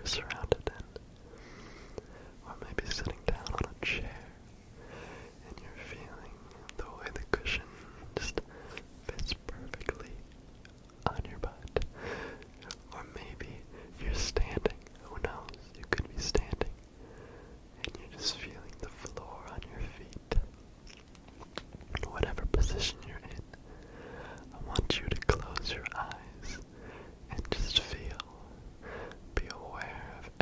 surrounded in. Or maybe sitting down on a chair and you're feeling the way the cushion just fits perfectly on your butt. Or maybe you're standing. Who knows? You could be standing and you're just feeling the floor on your feet. Whatever position you're in, I want you to close your eyes and just feel. Be aware of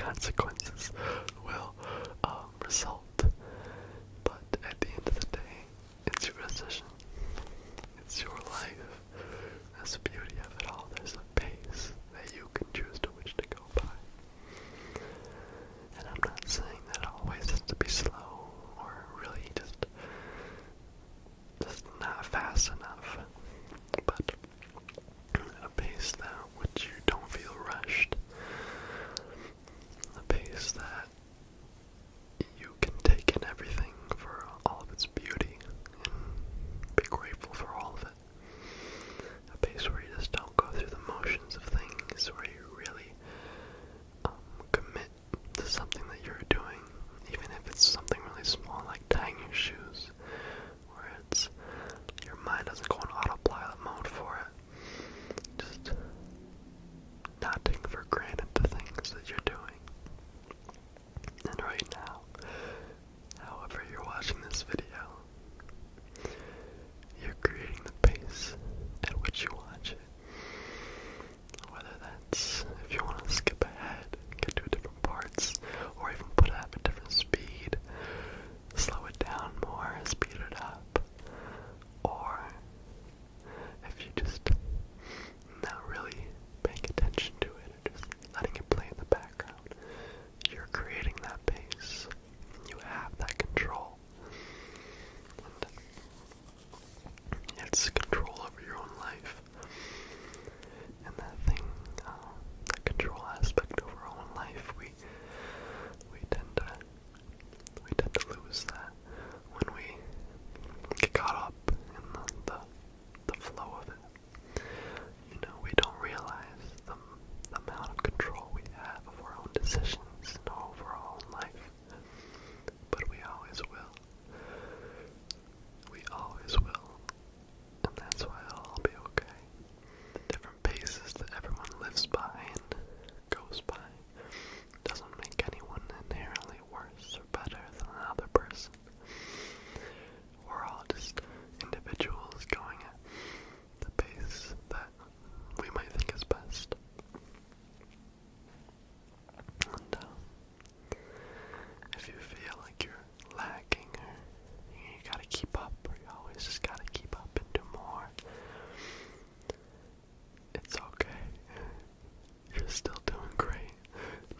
consequences will result. But at the end of the day, it's your decision. It's your life. That's the beauty of it all. There's a pace that you can choose to which to go by. And I'm not saying that it always has to be slow or really just not fast enough. But a pace that which you don't feel rushed. A pace that you can take in everything for all of its beauty and be grateful for all of it. A pace where you just don't go through the motions of things, where you really commit to something that you're doing, even if it's something really small like tying your shoes, where it's your mind doesn't go on autopilot mode for it. Just not taking for granted the things that you're doing. And right now, however you're watching this video, you're creating the pace at which you watch it. Whether that's if you want to skip ahead, get to different parts, or even put it at a different speed, slow it down more, speed it up, or if you just not really paying attention to it, or just letting it play in the background, you're creating that pace. You have that control. And it's control over your own life. And that thing, that control aspect over our own life, we tend to lose that when we get caught up in the flow of it. You know, we don't realize the amount of control we have of our own decisions and over our own life. But we always will. We always will. And that's why it'll all be okay. The different paces that everyone lives by and goes by doesn't make anyone inherently worse or better than another person. We're all just individuals going at the pace that we might think is best. And if you feel like you're lacking or you gotta keep up, or you always just gotta keep up and do more, it's okay. You're still doing great,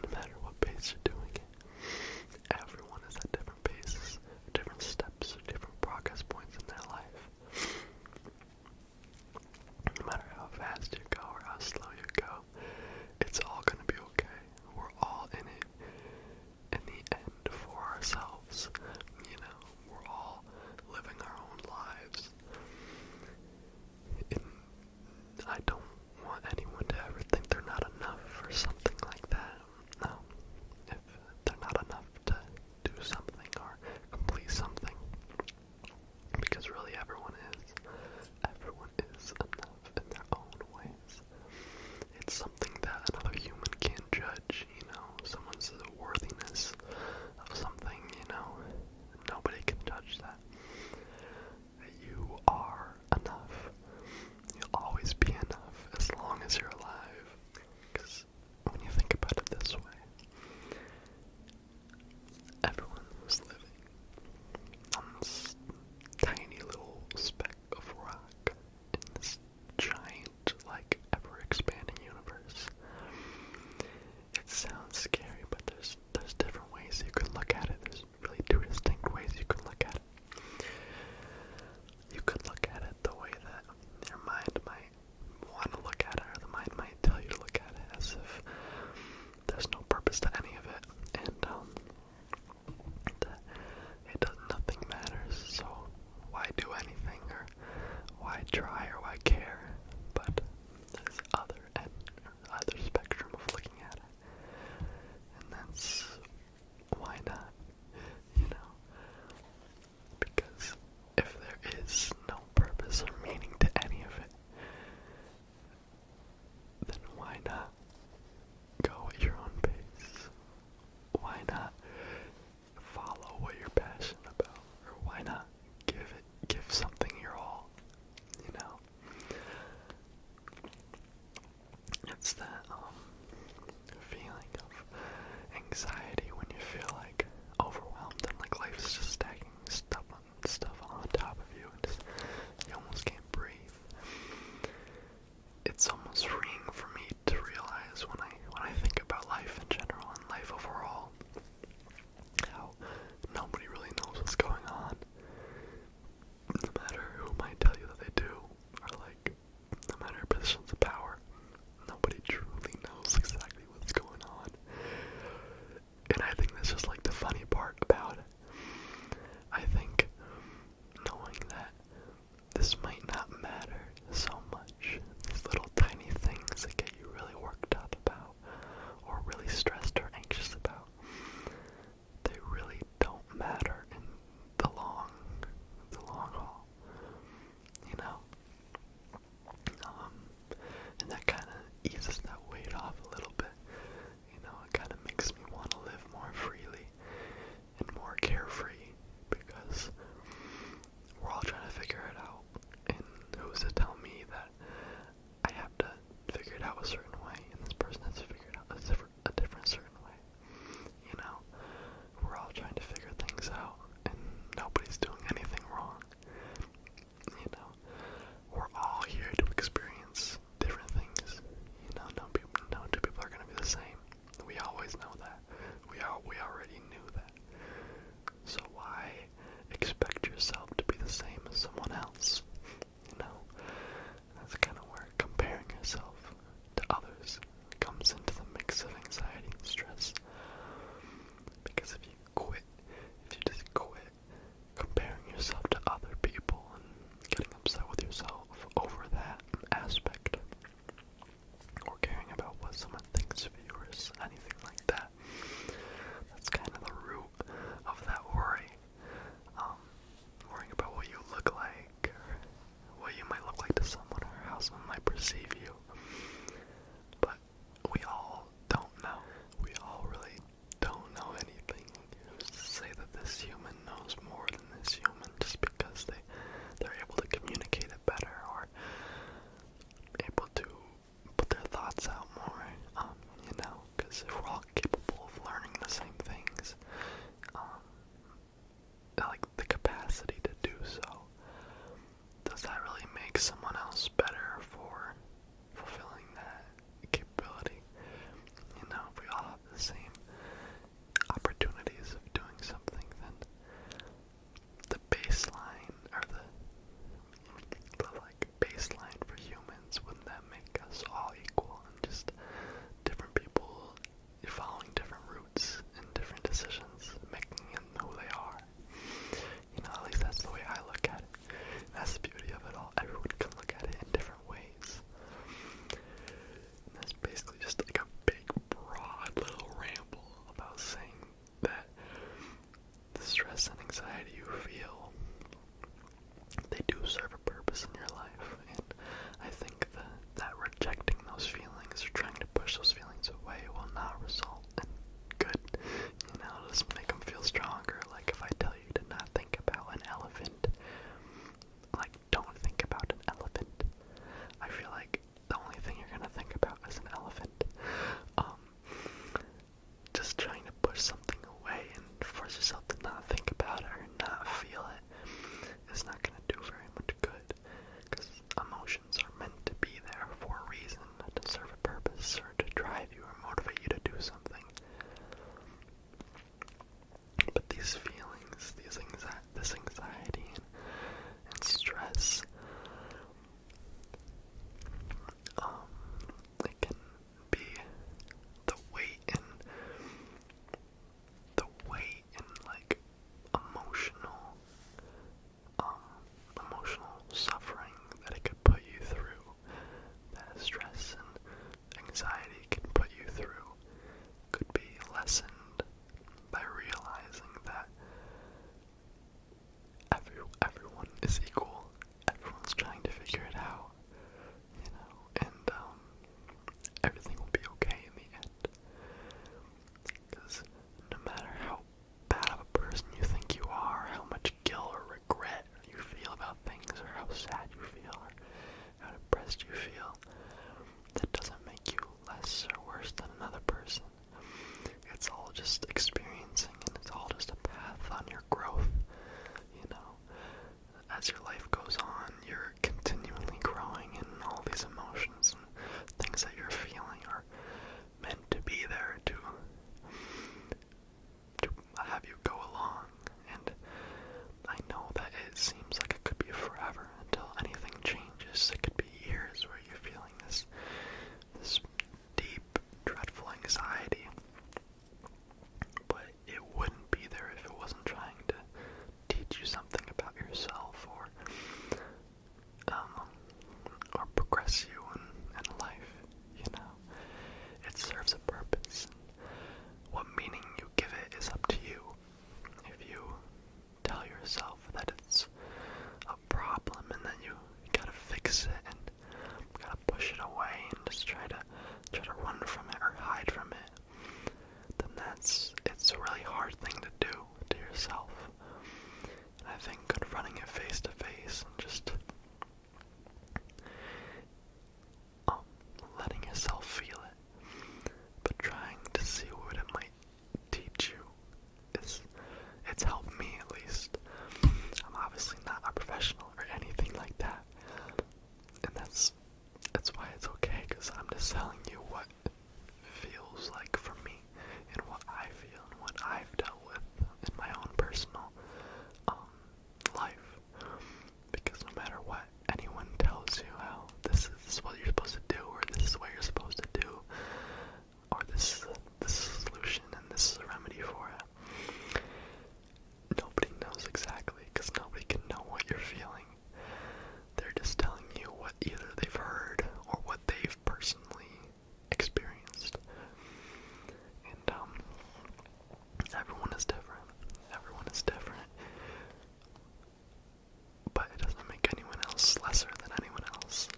no matter what pace you're doing it. Everyone is at different paces, different steps, or different progress points in their life. No matter how fast you go or how slow you go, it's all gonna be okay. We're all in it in the end for ourselves. You know, we're all living our own lives. And I don't want anyone to ever think they're not enough or something like that. No. If they're not enough to do something or complete something, because really everyone is. Everyone is enough in their own ways. It's something that another human can't judge, you know. Someone's worthiness of something, you know. Nobody can judge that. You are enough. You'll always be enough as long as you're alive. Because when you think about it this way, everyone who's living on this tiny little speck of rock in this giant, like, ever-expanding universe. It sounds scary, but there's different ways you can look at it. There's really two distinct ways you can look at it. You could look at it the way that your mind might want to look at it, or the mind might tell you to look at it, as if there's no purpose to any of it, and that nothing matters, so why do anything, or why try, or why care? But there's other spectrum of looking at it, and that's why not, you know? Because if there is no purpose or meaning to any of it, then why not go at your own pace? anxiety when you feel like overwhelmed and like life is just stacking stuff on top of you and just, you almost can't breathe. It's almost freeing for me to realize when I think about life in general and life overall, how nobody really knows what's going on. No matter who might tell you that they do, or like, no matter positions of power, nobody truly knows exactly what's going on. And I think that's just like the funny part about it. I think knowing that this might not matter so much, these little tiny things that get you really worked up about, or really stressed or anxious about, they really don't matter in the long haul, you know? And that kind of eases that weight off a little bit, you know? It kind of makes me want to live more freely and more carefree, because we're all trying to figure it out, and who's to tell me that I have to figure it out a certain way, and this person has to figure it out a different certain way, you know? We're all trying to figure things out, and nobody's doing anything wrong, you know? We're all here to experience different things, you know? No two people are going to be the same. We always know that. We already knew that. So why expect yourself to be the same as someone else? You know? That's kind of where comparing yourself to others comes into the mix of anxiety and stress. Because if you just quit comparing yourself to other people and getting upset with yourself over that aspect, or caring about what someone thinks of you or anything like that, that's kind of the root of that worry. Worrying about what you look like, or what you might look like to someone, or how someone might perceive you. But we all don't know. We all really don't know anything. Who's to say that this human knows more than this human just because they're able to communicate it better, or able to put their thoughts out more, you know? Because if we're all capable of learning the same things, like the capacity to do so, does that really make someone else better for fulfilling that capability? You know, if we all have the same opportunities of doing something, then the baseline, or the like baseline for humans, wouldn't that make us all equal, and just different people following different routes and different decisions, making them who they are? You know, at least that's the way I look at it. And that's the beauty of it all. Everyone can look at it in different ways. And that's basically just like a big, broad little ramble about saying that the stress and anxiety you feel, they do serve a purpose in your life. And I think that rejecting those feelings, or trying to push those feelings away, will not result in good. You know, it'll just make them feel stronger. Like if I tell you to not think about an elephant, like don't think about an elephant, I feel like the only thing you're gonna think about is an elephant. Just trying to push something away and force yourself to not think about it or not feel it is not gonna do very much good, because emotions are meant to be there for a reason, to serve a purpose, or to drive you or motivate you to do something. But these feelings, this anxiety and stress, it can be the weight and like emotional suffering that it could put you through, that stress and anxiety can put you through, could be lessened by realizing that just experiencing, and it's all just a path on your growth, you know. As your life goes on, you're continually growing, and all these emotions and things that you're feeling are meant to be there to have you go along. And I know that it seems like it could be forever until anything changes. It could be years where you're feeling this deep, dreadful anxiety, but it wouldn't be there if it wasn't trying to teach you something about yourself or progress you in life, you know. It serves a purpose. What meaning you give it is up to you. If you tell yourself that it's a problem and that you gotta fix it and gotta push it away and just try to run from it or hide from it, then it's a really hard thing to do to yourself. And I think confronting it face to face and just letting yourself feel it, but trying to see what it might teach you, it's helped me at least. I'm obviously not a professional or anything like that, and that's why it's okay, because I'm just telling you what feels like for me and what I feel and what I've dealt with in my own personal life. Because no matter what anyone tells you, how this is what you're supposed to do, or this is what you're supposed to do, or this is a solution and this is a remedy for it, nobody knows exactly, because nobody can know what you're feeling. They're just telling you what either they've heard or what they've personally experienced. And everyone is different. Everyone is different. But it doesn't make anyone else lesser than anyone else.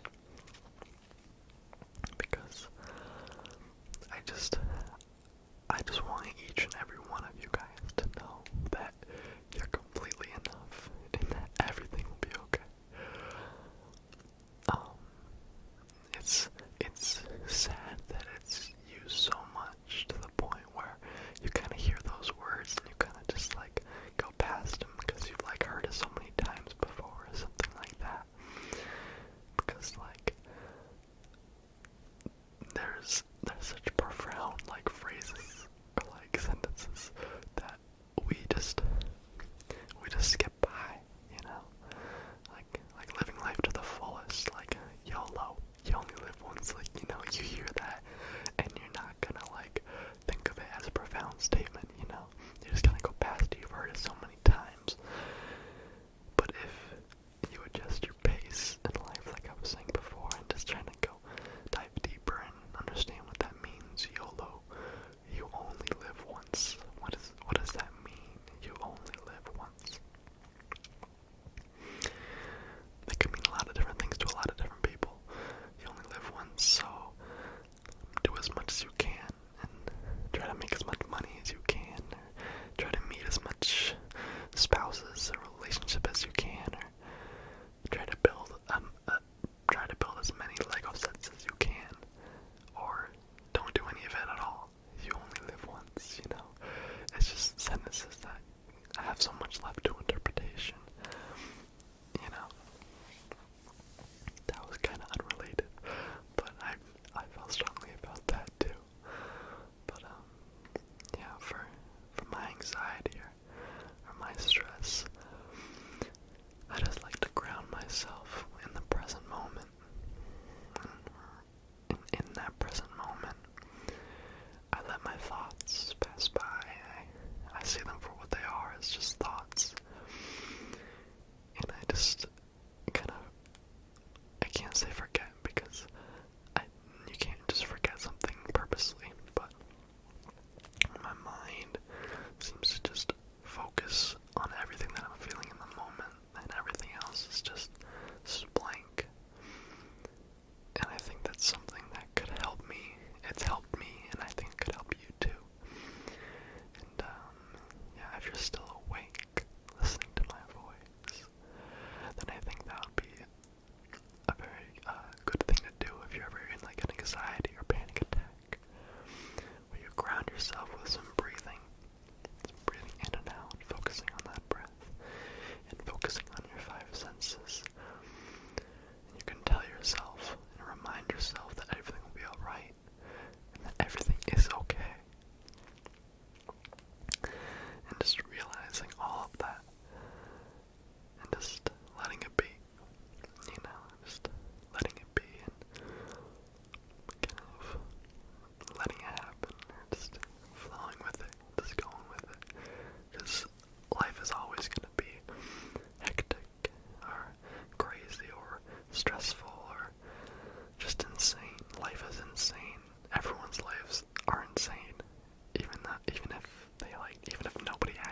Because I just want each and every one of you guys to know that you're completely enough and that everything will be okay. It's sad that it's used so much to the point where you kind of hear those words and you kind of just like go past them because you've like heard it so many times before or something like that. Because like there's such profound like phrases or like sentences that we just skip by, you know, like living life to the fullest, like YOLO, you only live once, like, you know, you hear that and you're not gonna like think of it as a profound statement, you know, you're just gonna go past it. You've heard it so many times. But if you adjust your pace in life, like I was saying before, and just trying to go dive deeper and understand what that means, YOLO, you only live once. What does that mean? You only live once. It could mean a lot of different things to a lot of different people. You only live once, so do as much as you can and try to make as much money as you can.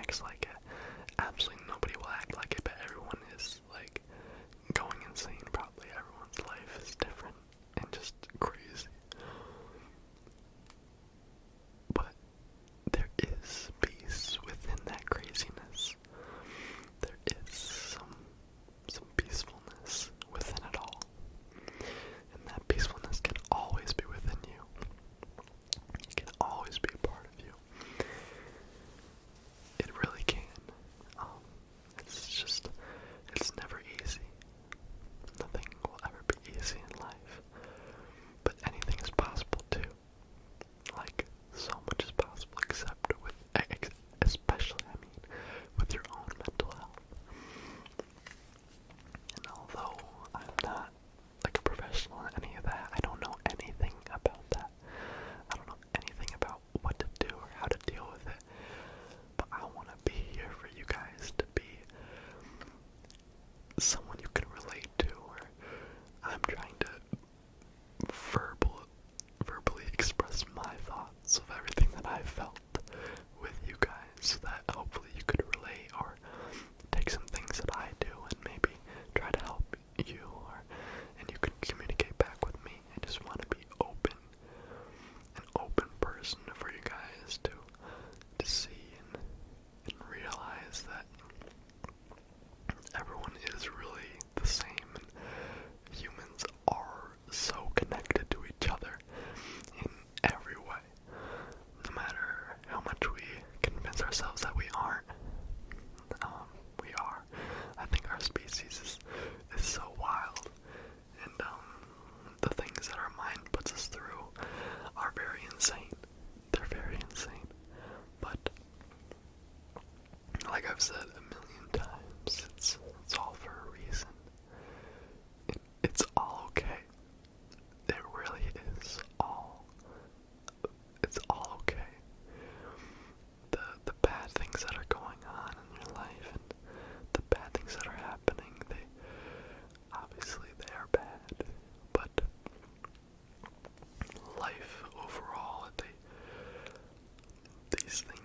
acts like it. Absolutely nobody will act like it, but everyone is, like, going insane. Probably everyone's life is different and just crazy. But there is peace within that craziness. There is some peacefulness within it all. And that peacefulness can always be within you. It can always be a part of you. It really can. It's never easy. Nothing will ever be easy in life. But anything is possible too. Like, so much is possible except with, especially, with your own mental health. And although I'm not, like, a professional in any of that, I don't know anything about that. I don't know anything about what to do or how to deal with it. But I want to be here for you guys to be someone you can relate to, or I'm trying to verbally express my thoughts of everything that I felt with you guys, so that hopefully you could relate or take some things that I do and maybe try to help you, and you can communicate back with me. I just want to be an open person for you guys to see and realize that everyone is really the same, and humans are so connected to each other in every way. No matter how much we convince ourselves that we aren't, we are. I think our species is so wild, and the things that our mind puts us through are very insane. They're very insane. But like I've said a million times, it's all for a reason. It's all okay. It really is all. It's all okay. The bad things that are going on in your life and the bad things that are happening, they are bad. But life overall, these things